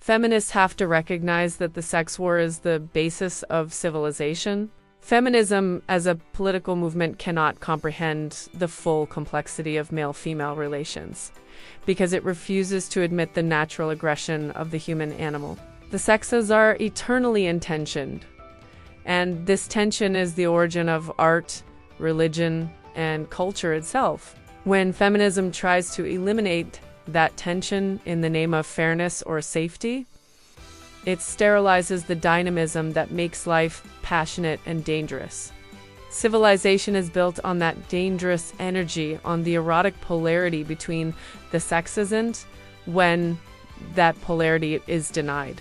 Feminists have to recognize that the sex war is the basis of civilization. Feminism as a political movement cannot comprehend the full complexity of male-female relations because it refuses to admit the natural aggression of the human animal. The sexes are eternally intentioned, and this tension is the origin of art, religion, and culture itself. When feminism tries to eliminate that tension in the name of fairness or safety, it sterilizes the dynamism that makes life passionate and dangerous. Civilization is built on that dangerous energy, on the erotic polarity between the sexes, and when that polarity is denied,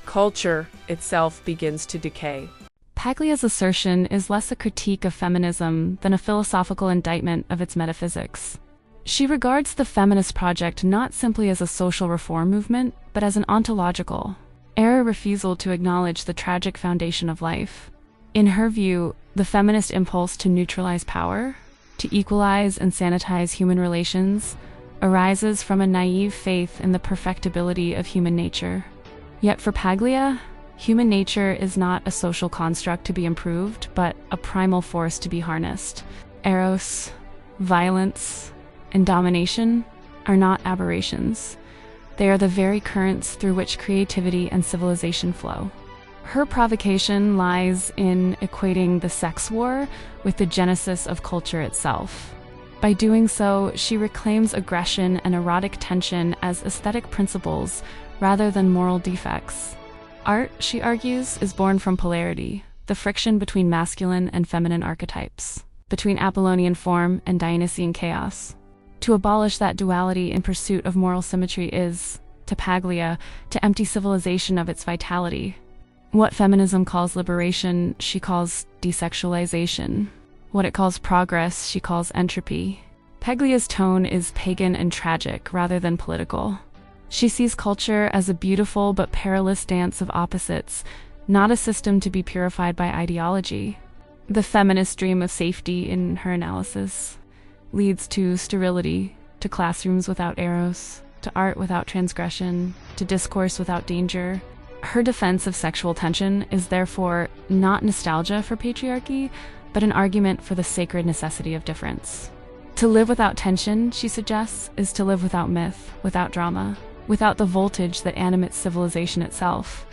culture itself begins to decay. Paglia's assertion is less a critique of feminism than a philosophical indictment of its metaphysics. She regards the feminist project not simply as a social reform movement, but as an ontological, refusal to acknowledge the tragic foundation of life. In her view, the feminist impulse to neutralize power, to equalize and sanitize human relations, arises from a naive faith in the perfectibility of human nature. Yet for Paglia, human nature is not a social construct to be improved, but a primal force to be harnessed. Eros, violence, and domination are not aberrations. They are the very currents through which creativity and civilization flow. Her provocation lies in equating the sex war with the genesis of culture itself. By doing so, she reclaims aggression and erotic tension as aesthetic principles rather than moral defects. Art, she argues, is born from polarity, the friction between masculine and feminine archetypes, between Apollonian form and Dionysian chaos. To abolish that duality in pursuit of moral symmetry is, to Paglia, to empty civilization of its vitality. What feminism calls liberation, she calls desexualization. What it calls progress, she calls entropy. Paglia's tone is pagan and tragic rather than political. She sees culture as a beautiful but perilous dance of opposites, not a system to be purified by ideology. The feminist dream of safety, in her analysis, leads to sterility, to classrooms without eros, to art without transgression, to discourse without danger. Her defense of sexual tension is therefore not nostalgia for patriarchy, but an argument for the sacred necessity of difference. To live without tension, she suggests, is to live without myth, without drama, without the voltage that animates civilization itself.